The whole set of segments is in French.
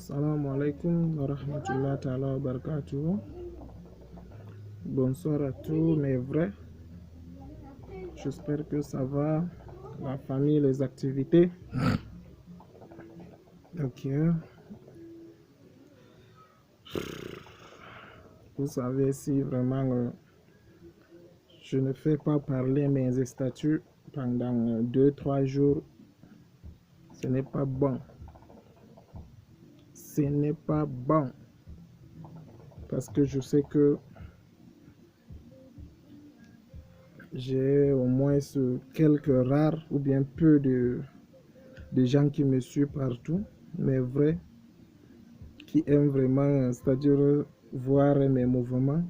Salam alaikum wa rahmatullahi ta'ala wa barakatuh. Bonsoir à tous mes vrais. J'espère que ça va, la famille, les activités. Ok. Vous savez, si vraiment je ne fais pas parler mes statuts pendant 2-3 jours, ce n'est pas bon. Ce n'est pas bon. Parce que je sais que j'ai au moins quelques rares ou bien peu de gens qui me suivent partout, mais vrais, qui aiment vraiment, c'est-à-dire voir mes mouvements,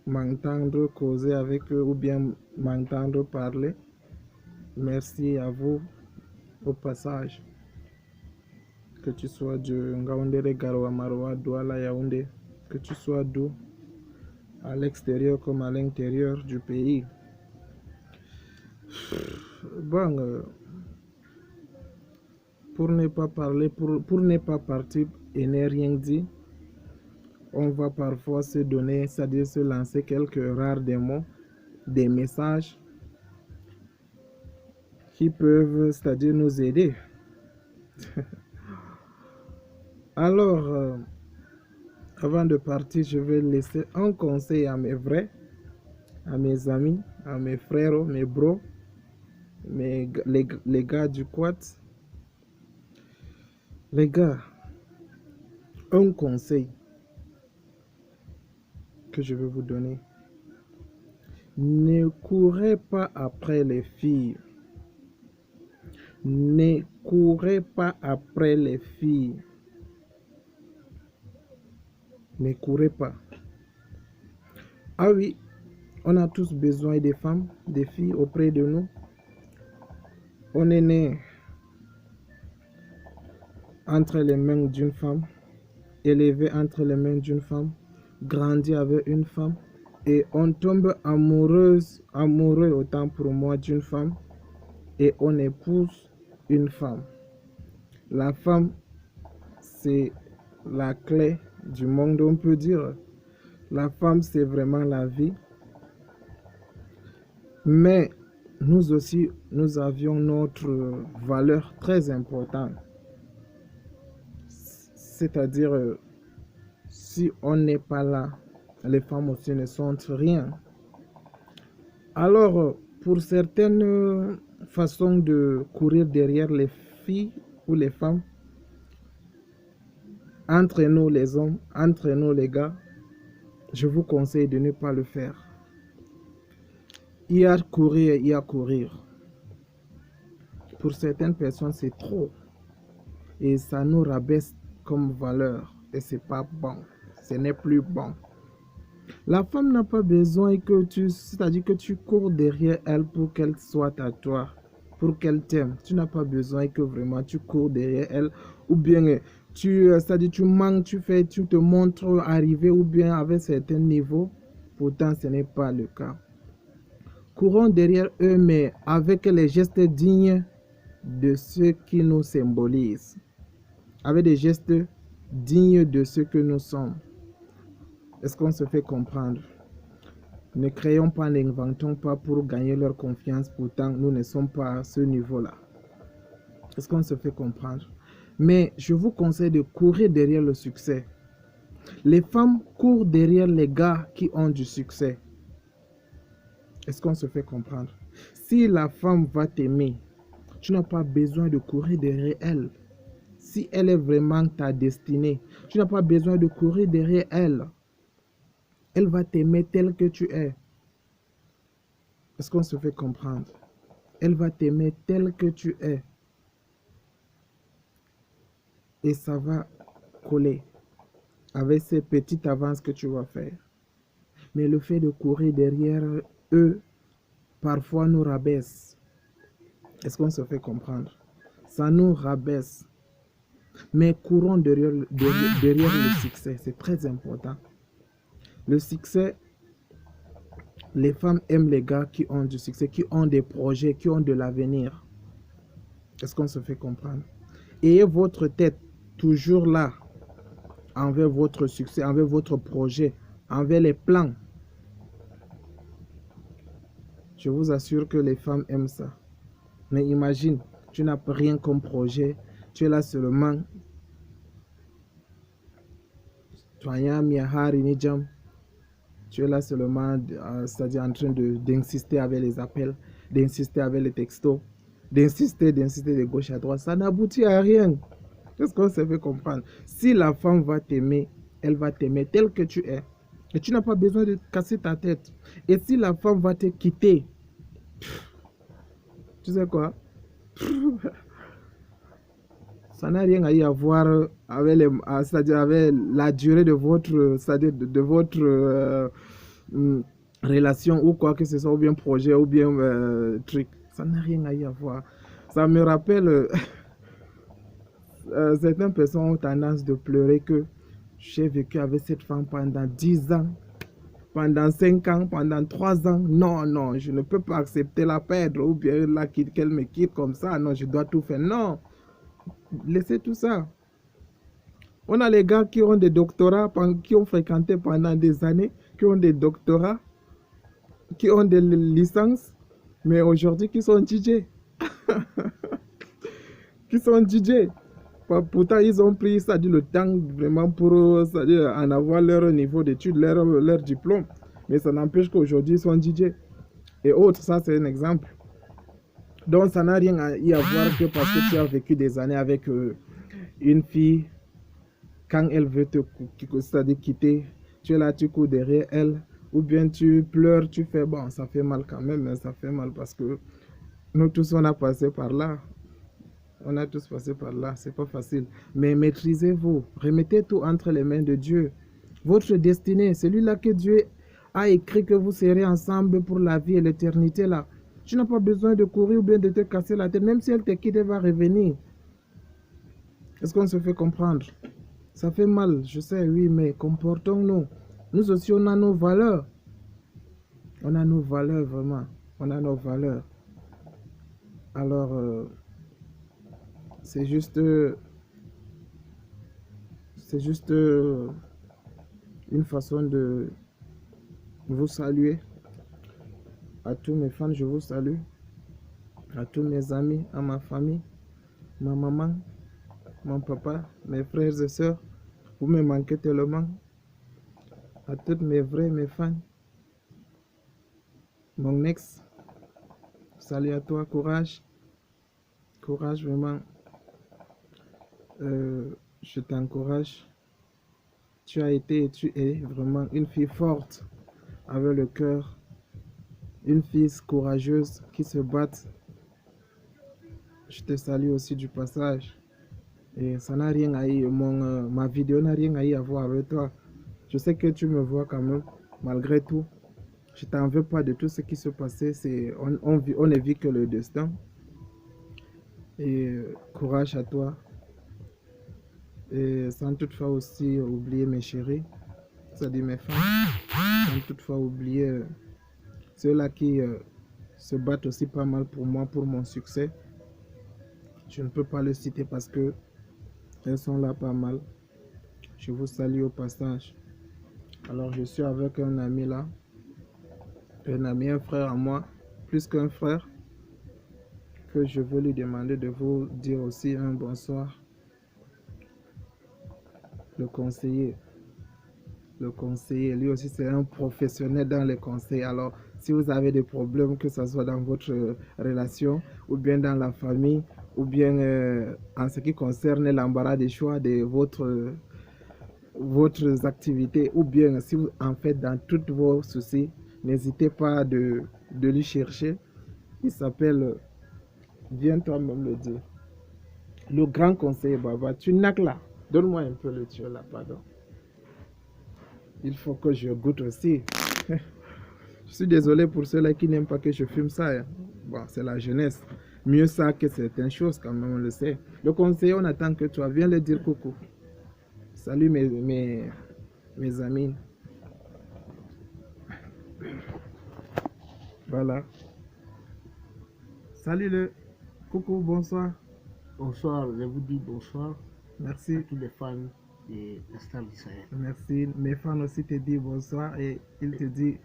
m'entendre causer avec eux ou bien m'entendre parler. Merci à vous au passage. Que tu sois de Ngaoundéré, Garoua, Maroua, Douala, Yaoundé, que tu sois d'où, à l'extérieur comme à l'intérieur du pays. Bon, pour ne pas parler, pour ne pas partir et ne rien dire, on va parfois se donner, c'est-à-dire se lancer quelques rares mots, des messages qui peuvent, c'est-à-dire nous aider. Alors, avant de partir, je vais laisser un conseil à mes vrais, à mes amis, à mes frères, mes bros, les gars du quad. Les gars, un conseil que je vais vous donner. Ne courez pas après les filles. Ne courez pas après les filles. Ne courez pas. Ah oui, on a tous besoin des femmes, des filles auprès de nous. On est né entre les mains d'une femme, élevé entre les mains d'une femme, grandi avec une femme, et on tombe amoureux autant pour moi d'une femme, et on épouse une femme. La femme, c'est la clé du monde, on peut dire. La femme, c'est vraiment la vie. Mais nous aussi, nous avions notre valeur très importante. C'est-à-dire, si on n'est pas là, les femmes aussi ne sont rien. Alors, pour certaines façons de courir derrière les filles ou les femmes, entre nous les hommes, entre nous les gars, je vous conseille de ne pas le faire. Il y a courir, il y a courir. Pour certaines personnes, c'est trop. Et ça nous rabaisse comme valeur. Et c'est pas bon. Ce n'est plus bon. La femme n'a pas besoin que c'est-à-dire que tu cours derrière elle pour qu'elle soit à toi, pour qu'elle t'aime. Tu n'as pas besoin que vraiment tu cours derrière elle, ou bien c'est-à-dire tu manques, tu te montres arriver ou bien avec certains niveaux. Pourtant, ce n'est pas le cas. Courons derrière eux, mais avec les gestes dignes de ceux qui nous symbolisent. Avec des gestes dignes de ce que nous sommes. Est-ce qu'on se fait comprendre? Ne créons pas, n'inventons pas pour gagner leur confiance. Pourtant, nous ne sommes pas à ce niveau-là. Est-ce qu'on se fait comprendre? Mais je vous conseille de courir derrière le succès. Les femmes courent derrière les gars qui ont du succès. Est-ce qu'on se fait comprendre? Si la femme va t'aimer, tu n'as pas besoin de courir derrière elle. Si elle est vraiment ta destinée, tu n'as pas besoin de courir derrière elle. Elle va t'aimer tel que tu es. Est-ce qu'on se fait comprendre? Elle va t'aimer tel que tu es. Et ça va coller avec ces petites avances que tu vas faire. Mais le fait de courir derrière eux, parfois nous rabaisse. Est-ce qu'on se fait comprendre? Ça nous rabaisse. Mais courons derrière le succès. C'est très important. Le succès, les femmes aiment les gars qui ont du succès, qui ont des projets, qui ont de l'avenir. Est-ce qu'on se fait comprendre? Ayez votre tête toujours là envers votre succès, envers votre projet, envers les plans. Je vous assure que les femmes aiment ça. Mais imagine, tu n'as rien comme projet, tu es là seulement. Tu es là seulement, c'est-à-dire en train d'insister avec les appels, d'insister avec les textos, d'insister de gauche à droite. Ça n'aboutit à rien. Qu'est-ce qu'on se fait comprendre? Si la femme va t'aimer, elle va t'aimer tel que tu es. Et tu n'as pas besoin de casser ta tête. Et si la femme va te quitter, tu sais quoi? Ça n'a rien à y avoir avec, c'est-à-dire avec la durée de votre, c'est-à-dire de votre relation ou quoi que ce soit, ou bien projet, ou bien truc. Ça n'a rien à y avoir. Ça me rappelle, certaines personnes ont tendance de pleurer que j'ai vécu avec cette femme pendant 10 ans, pendant 5 ans, pendant 3 ans. Non, non, je ne peux pas accepter la perdre ou bien qu'elle me quitte comme ça. Non, je dois tout faire. Non, laissez tout ça. On a les gars qui ont des doctorats, qui ont fréquenté pendant des années, qui ont des doctorats, qui ont des licences, mais aujourd'hui qui sont DJ. Qui sont DJ. Pourtant, ils ont pris ça le temps vraiment pour en avoir leur niveau d'études, leur diplôme. Mais ça n'empêche qu'aujourd'hui, ils sont DJ. Et autres, ça c'est un exemple. Donc, ça n'a rien à y avoir que parce que tu as vécu des années avec une fille. Quand elle veut te quitter, tu es là, tu cours derrière elle. Ou bien tu pleures, tu fais bon, ça fait mal quand même, mais ça fait mal parce que nous tous, on a passé par là. On a tous passé par là, c'est pas facile. Mais maîtrisez-vous, remettez tout entre les mains de Dieu. Votre destinée, celui-là que Dieu a écrit que vous serez ensemble pour la vie et l'éternité là. Tu n'as pas besoin de courir ou bien de te casser la tête. Même si elle te quitte, elle va revenir. Est-ce qu'on se fait comprendre? Ça fait mal, je sais, oui, mais comportons-nous. Nous aussi, on a nos valeurs. On a nos valeurs, vraiment. On a nos valeurs. Alors, c'est juste une façon de vous saluer. À tous mes fans, je vous salue. À tous mes amis, à ma famille, ma maman, mon papa, mes frères et sœurs. Vous me manquez tellement. À toutes mes fans. Mon ex, salut à toi, courage. Courage, vraiment. Je t'encourage. Tu as été et tu es vraiment une fille forte, avec le cœur. Une fille courageuse qui se bat. Je te salue aussi du passage. Et ça n'a rien à y, ma vidéo n'a rien à y avoir avec toi. Je sais que tu me vois quand même, malgré tout. Je t'en veux pas de tout ce qui se passait. On ne vit que le destin. Et courage à toi. Et sans toutefois aussi oublier mes chéris, c'est-à-dire mes femmes. Sans toutefois oublier ceux-là qui se battent aussi pas mal pour moi, pour mon succès. Je ne peux pas le citer parce que elles sont là pas mal. Je vous salue au passage. Alors je suis avec un ami là. Un ami, un frère à moi. Plus qu'un frère. Que je veux lui demander de vous dire aussi un bonsoir. Le conseiller. Le conseiller, lui aussi c'est un professionnel dans les conseils. Alors si vous avez des problèmes, que ce soit dans votre relation ou bien dans la famille ou bien en ce qui concerne l'embarras des choix de votre activité ou bien si vous en faites dans tous vos soucis, n'hésitez pas de lui chercher. Il s'appelle, viens toi-même le dire, le grand conseiller Baba. Tu n'as que là, donne-moi un peu le tuyau là, pardon. Il faut que je goûte aussi. Je suis désolé pour ceux-là qui n'aiment pas que je fume ça. Hein. Bon, c'est la jeunesse. Mieux ça que certaines choses, quand même, on le sait. Le conseiller, on attend que toi. Viens le dire coucou. Salut mes amis. Voilà. Salut le. Coucou, bonsoir. Bonsoir, je vous dis bonsoir. Merci. À tous les fans de la Star du Sahel. Merci. Mes fans aussi te disent bonsoir et ils te disent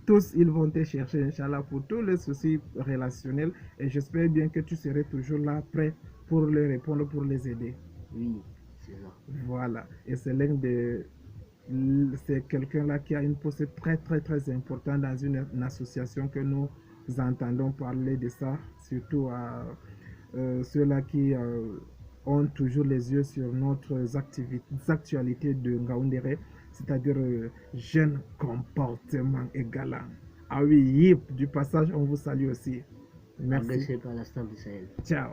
tous, ils vont te chercher, Inch'Allah, pour tous les soucis relationnels. Et j'espère bien que tu serais toujours là, prêt pour leur répondre, pour les aider. Oui, c'est ça. Voilà. Et c'est l'un de... C'est quelqu'un-là qui a une poste très, très, très importante dans une association que nous entendons parler de ça, surtout à ceux-là qui ont toujours les yeux sur notre actualité de Ngaoundéré, c'est-à-dire jeune comportement et galant. Ah oui, Yip, du passage, on vous salue aussi. Merci. Engagé par la Star du Sahel. Ciao.